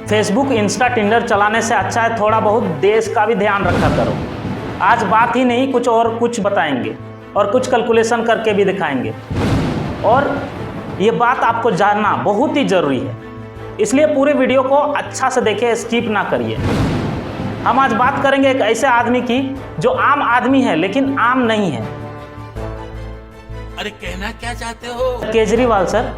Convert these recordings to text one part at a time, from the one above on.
Facebook, Insta, Tinder चलाने से अच्छा है थोड़ा बहुत देश का भी ध्यान रखा करो। आज बात ही नहीं, कुछ और कुछ बताएंगे और कुछ कैलकुलेशन करके भी दिखाएंगे, और ये बात आपको जानना बहुत ही ज़रूरी है। इसलिए पूरे वीडियो को अच्छा से देखें, स्किप ना करिए। हम आज बात करेंगे एक ऐसे आदमी की जो आम आदमी है लेकिन आम नहीं है। अरे कहना क्या चाहते हो? केजरीवाल सर।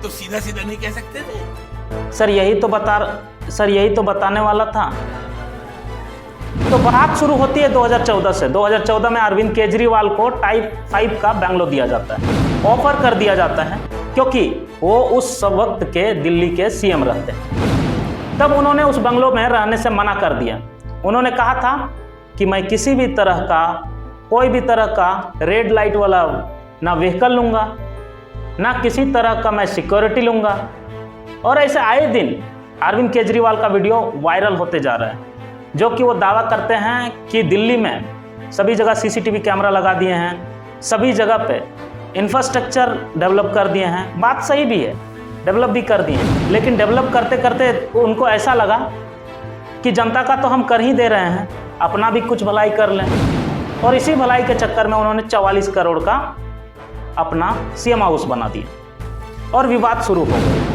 तो सीधा सीधा नहीं कह सकते थे? सर यही तो बताने वाला था। तो बात शुरू होती है 2014 से। 2014 में अरविंद केजरीवाल को टाइप 5 का बंगलो दिया जाता है, ऑफर कर दिया जाता है, क्योंकि वो उस वक्त के दिल्ली के सीएम रहते हैं। तब उन्होंने उस बंगलो में रहने से मना कर दिया। उन्होंने कहा था कि मैं किसी भी तरह का, कोई भी तरह का रेड लाइट वाला ना व्हीकल लूँगा, ना किसी तरह का मैं सिक्योरिटी लूँगा। और ऐसे आए दिन अरविंद केजरीवाल का वीडियो वायरल होते जा रहा है, जो कि वो दावा करते हैं कि दिल्ली में सभी जगह सीसीटीवी कैमरा लगा दिए हैं, सभी जगह पे इंफ्रास्ट्रक्चर डेवलप कर दिए हैं। बात सही भी है, डेवलप भी कर दिए हैं, लेकिन डेवलप करते करते उनको ऐसा लगा कि जनता का तो हम कर ही दे रहे हैं, अपना भी कुछ भलाई कर लें। और इसी भलाई के चक्कर में उन्होंने 44 करोड़ का अपना सीएम हाउस बना दिया और विवाद शुरू हो गया।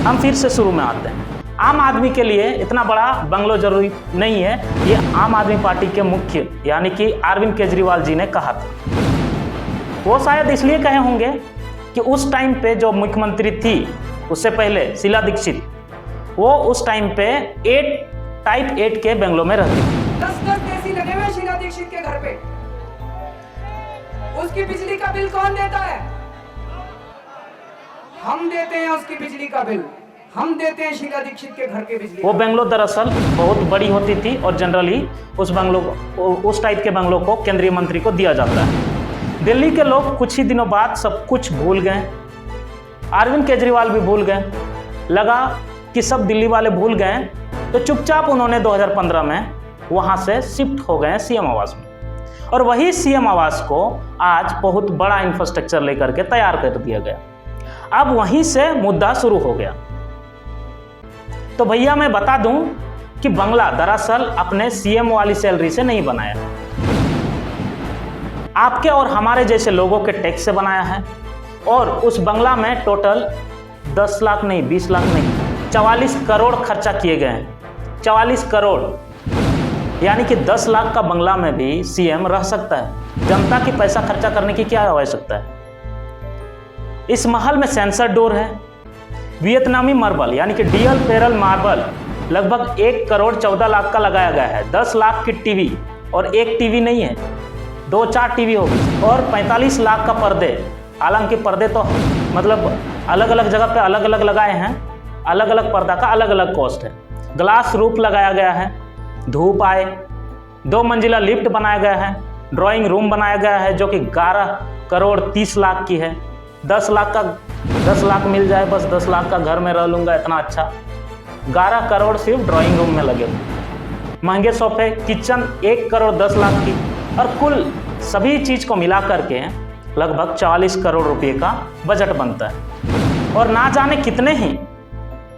हम फिर से शुरू में आते हैं। आम आदमी के लिए इतना बड़ा बंगलो जरूरी नहीं है, ये आम आदमी पार्टी के मुख्य यानी कि अरविंद केजरीवाल जी ने कहा था। वो शायद इसलिए कहे होंगे कि उस टाइम पे जो मुख्यमंत्री थी उससे पहले शीला दीक्षित, वो उस टाइम पे टाइप 8 के बंगलो में रहती थी। 10 एसी लगे हुए शीला दीक्षित के घर पे। उसकी बिजली का बिल कौन देता है? हम देते हैं उसकी बिजली का बिल, हम देते हैं शीला दीक्षित के घर के बिजली। वो बंगलो दरअसल बहुत बड़ी होती थी और जनरली उस टाइप के बंगलों को केंद्रीय मंत्री को दिया जाता है। दिल्ली के लोग कुछ ही दिनों बाद सब कुछ भूल गए, अरविंद केजरीवाल भी भूल गए। लगा कि सब दिल्ली वाले भूल गए, तो चुपचाप उन्होंने 2015 में वहाँ से शिफ्ट हो गए सीएम आवास में। और वही सीएम आवास को आज बहुत बड़ा इंफ्रास्ट्रक्चर लेकर के तैयार कर दिया गया। अब वहीं से मुद्दा शुरू हो गया। तो भैया मैं बता दूं कि बंगला दरअसल अपने सीएम वाली सैलरी से नहीं बनाया, आपके और हमारे जैसे लोगों के टैक्स से बनाया है। और उस बंगला में टोटल 10 लाख नहीं, 20 लाख नहीं, 44 करोड़ खर्चा किए गए हैं। 44 करोड़ यानी कि 10 लाख का बंगला में भी सीएम रह सकता है। जनता की पैसा खर्चा करने की क्या आवश्यकता है? इस महल में सेंसर डोर है, वियतनामी मार्बल यानी कि डीएल पेरल मार्बल लगभग 1 करोड़ 14 लाख का लगाया गया है। 10 लाख की टीवी, और एक टीवी नहीं है, 2-4 टीवी होगी, और 45 लाख का पर्दे। हालांकि पर्दे तो मतलब अलग अलग जगह पे अलग अलग लगाए हैं, अलग अलग पर्दा का अलग अलग कॉस्ट है। ग्लास रूफ लगाया गया है, धूप आए। 2 मंजिला लिफ्ट बनाया गया है, ड्राइंग रूम बनाया गया है जो कि 11 करोड़ 30 लाख की है। 10 लाख मिल जाए, बस 10 लाख का घर में रह लूँगा, इतना अच्छा। 11 करोड़ सिर्फ ड्राइंग रूम में लगे हुए। महंगे सोफे, किचन 1 करोड़ 10 लाख की, और कुल सभी चीज़ को मिला करके लगभग 40 करोड़ रुपए का बजट बनता है। और ना जाने कितने ही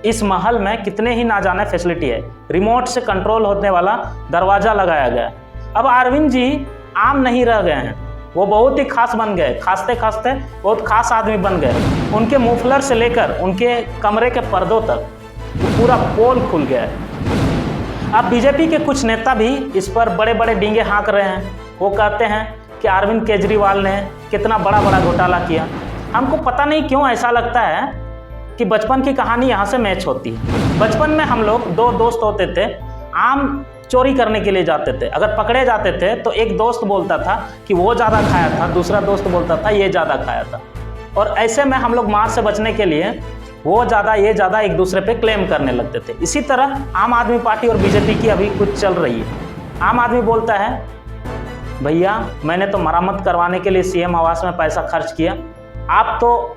इस महल में कितने ही ना जाने फैसिलिटी है। रिमोट से कंट्रोल होने वाला दरवाज़ा लगाया गया है। अब अरविंद जी आम नहीं रह गए हैं, वो बहुत ही खास बन गए। खासते खासते बहुत खास आदमी बन गए। उनके मुफलर से लेकर उनके कमरे के पर्दों तक पूरा पोल खुल गया है। अब बीजेपी के कुछ नेता भी इस पर बड़े बड़े डींगे हाँक रहे हैं। वो कहते हैं कि अरविंद केजरीवाल ने कितना बड़ा बड़ा घोटाला किया। हमको पता नहीं क्यों ऐसा लगता है कि बचपन की कहानी यहाँ से मैच होती है। बचपन में हम लोग 2 दोस्त होते थे, आम चोरी करने के लिए जाते थे। अगर पकड़े जाते थे तो एक दोस्त बोलता था कि वो ज़्यादा खाया था, दूसरा दोस्त बोलता था ये ज़्यादा खाया था। और ऐसे में हम लोग मार से बचने के लिए वो ज़्यादा ये ज़्यादा एक दूसरे पे क्लेम करने लगते थे। इसी तरह आम आदमी पार्टी और बीजेपी की अभी कुछ चल रही है। आम आदमी बोलता है भैया मैंने तो मरम्मत करवाने के लिए सीएम आवास में पैसा खर्च किया, आप तो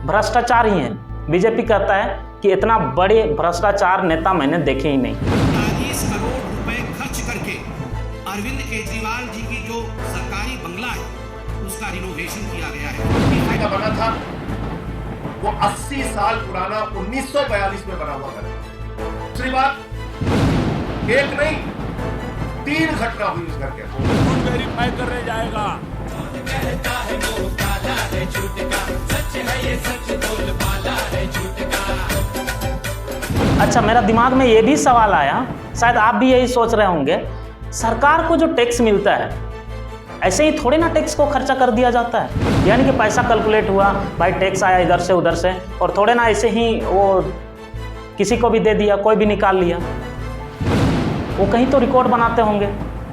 भ्रष्टाचार ही हैं। बीजेपी कहता है कि इतना बड़े भ्रष्टाचार नेता मैंने देखे ही नहीं। 40 करोड़ रुपए खर्च करके अरविंद केजरीवाल जी की जो सरकारी बंगला है उसका रिनोवेशन किया गया है। का बना था वो 80 साल पुराना 1942 में बना हुआ था। दूसरी बात, एक नहीं 3 घटना हुई उस घर के अंदर। वेरीफाई करने जाएगा। अच्छा, मेरा दिमाग में ये भी सवाल आया, शायद आप भी यही सोच रहे होंगे, सरकार को जो टैक्स मिलता है ऐसे ही थोड़े ना टैक्स को खर्चा कर दिया जाता है। यानी कि पैसा कैलकुलेट हुआ, भाई टैक्स आया इधर से उधर से, और थोड़े ना ऐसे ही वो किसी को भी दे दिया, कोई भी निकाल लिया। वो कहीं तो रिकॉर्ड बनाते होंगे,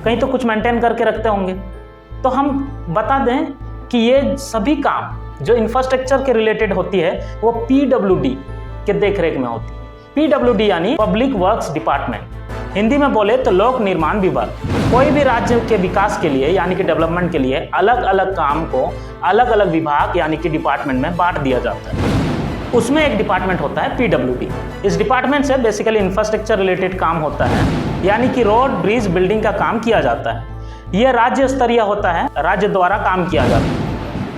कहीं तो कुछ मेंटेन करके रखते होंगे। तो हम बता दें कि ये सभी काम जो इंफ्रास्ट्रक्चर के रिलेटेड होती है वो PWD के देखरेख में होती है। PWD यानी पब्लिक वर्क्स डिपार्टमेंट, हिंदी में बोले तो लोक निर्माण विभाग। कोई भी राज्य के विकास के लिए यानी कि डेवलपमेंट के लिए अलग अलग काम को अलग अलग विभाग यानी कि डिपार्टमेंट में बांट दिया जाता है। उसमें एक डिपार्टमेंट होता है PWD। इस डिपार्टमेंट से बेसिकली इंफ्रास्ट्रक्चर रिलेटेड काम होता है, यानी कि रोड, ब्रिज, बिल्डिंग का काम किया जाता है। यह राज्य स्तरीय होता है, राज्य द्वारा काम किया जाता है।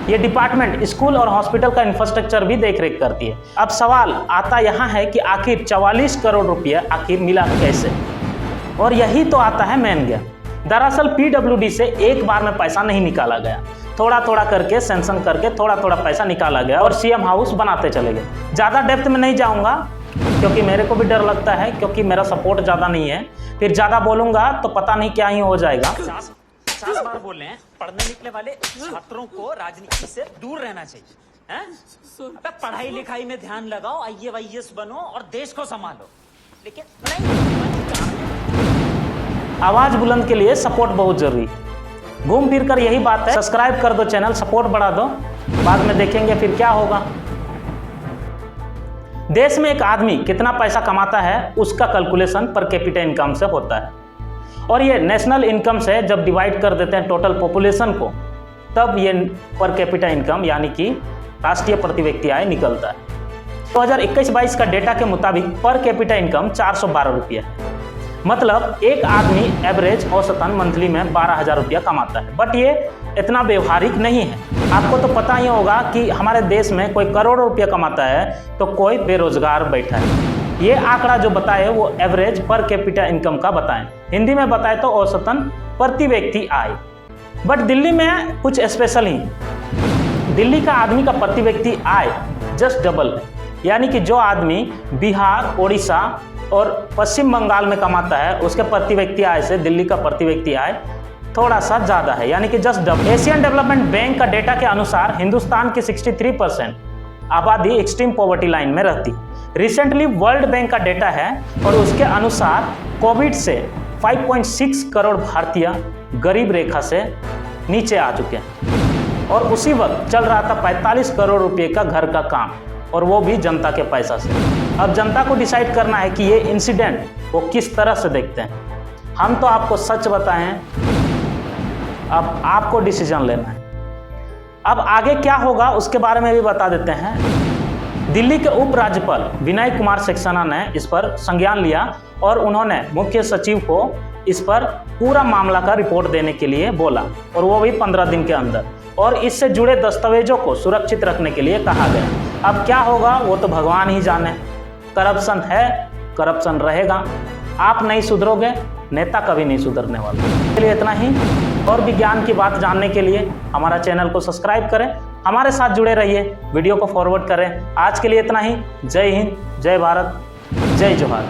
ये डिपार्टमेंट स्कूल और हॉस्पिटल का इंफ्रास्ट्रक्चर भी देखरेख करती है। अब सवाल आता यहाँ है कि आखिर 44 करोड़ रुपया आखिर मिला कैसे, और यही तो आता है मेन ज्ञान। दरअसल PWD से एक बार में पैसा नहीं निकाला गया, थोड़ा थोड़ा करके सेंक्शन करके थोड़ा थोड़ा पैसा निकाला गया और सीएम हाउस बनाते चले गए। ज़्यादा डेप्थ में नहीं जाऊंगा क्योंकि मेरे को भी डर लगता है, क्योंकि मेरा सपोर्ट ज़्यादा नहीं है। फिर ज़्यादा बोलूंगा तो पता नहीं क्या ही हो जाएगा। 50 बार बोल रहे हैं, पढ़ने निकले वाले छात्रों को राजनीति से दूर रहना चाहिए हैं? अबे पढ़ाई लिखाई में ध्यान लगाओ, IAS बनो और देश को संभालो। लेकिन नहीं, आवाज़ बुलंद के लिए सपोर्ट बहुत जरूरी। घूम फिर कर यही बात है, सब्सक्राइब कर दो चैनल, सपोर्ट बढ़ा दो, बाद में देखेंगे फिर क्या होगा। देश में एक आदमी कितना पैसा कमाता है उसका कैलकुलेशन पर कैपिटा इनकम से होता है, और ये नेशनल इनकम से जब डिवाइड कर देते हैं टोटल पॉपुलेशन को, तब ये पर कैपिटा इनकम यानी कि राष्ट्रीय प्रति व्यक्ति आय निकलता है। 2021-22 का डेटा के मुताबिक पर कैपिटा इनकम 412 रुपया है। मतलब एक आदमी एवरेज औसतन मंथली में 12,000 रुपया कमाता है। बट ये इतना व्यवहारिक नहीं है। आपको तो पता ही होगा कि हमारे देश में कोई करोड़ों रुपया कमाता है तो कोई बेरोजगार बैठा है। ये आंकड़ा जो बताए वो एवरेज पर कैपिटा इनकम का बताएं, हिंदी में बताए तो औसतन प्रति व्यक्ति आय। बट दिल्ली में कुछ स्पेशल ही, दिल्ली का आदमी का प्रति व्यक्ति आय जस्ट डबल है। यानी कि जो आदमी बिहार, उड़ीसा और पश्चिम बंगाल में कमाता है उसके प्रति व्यक्ति आय से दिल्ली का प्रति व्यक्ति आय थोड़ा सा ज़्यादा है, यानी कि just double. Asian development bank का डेटा के अनुसार हिंदुस्तान की 63% आबादी एक्सट्रीम पॉवर्टी लाइन में रहती है। रिसेंटली वर्ल्ड बैंक का डेटा है और उसके अनुसार कोविड से 5.6 करोड़ भारतीय गरीब रेखा से नीचे आ चुके हैं, और उसी वक्त चल रहा था 45 करोड़ रुपए का घर का काम, और वो भी जनता के पैसा से। अब जनता को डिसाइड करना है कि ये इंसिडेंट वो किस तरह से देखते हैं। हम तो आपको सच बताएं, अब आपको डिसीजन लेना है। अब आगे क्या होगा उसके बारे में भी बता देते हैं। दिल्ली के उपराज्यपाल विनय कुमार सक्सेना ने इस पर संज्ञान लिया और उन्होंने मुख्य सचिव को इस पर पूरा मामला का रिपोर्ट देने के लिए बोला, और वो भी 15 दिन के अंदर, और इससे जुड़े दस्तावेजों को सुरक्षित रखने के लिए कहा गया। अब क्या होगा वो तो भगवान ही जाने। करप्शन है, करप्शन रहेगा। आप नहीं सुधरोगे, नेता कभी नहीं सुधरने वाला। इसके लिए इतना ही, और विज्ञान की बात जानने के लिए हमारा चैनल को सब्सक्राइब करें, हमारे साथ जुड़े रहिए, वीडियो को फॉरवर्ड करें। आज के लिए इतना ही। जय हिंद, जय भारत, जय जोहार।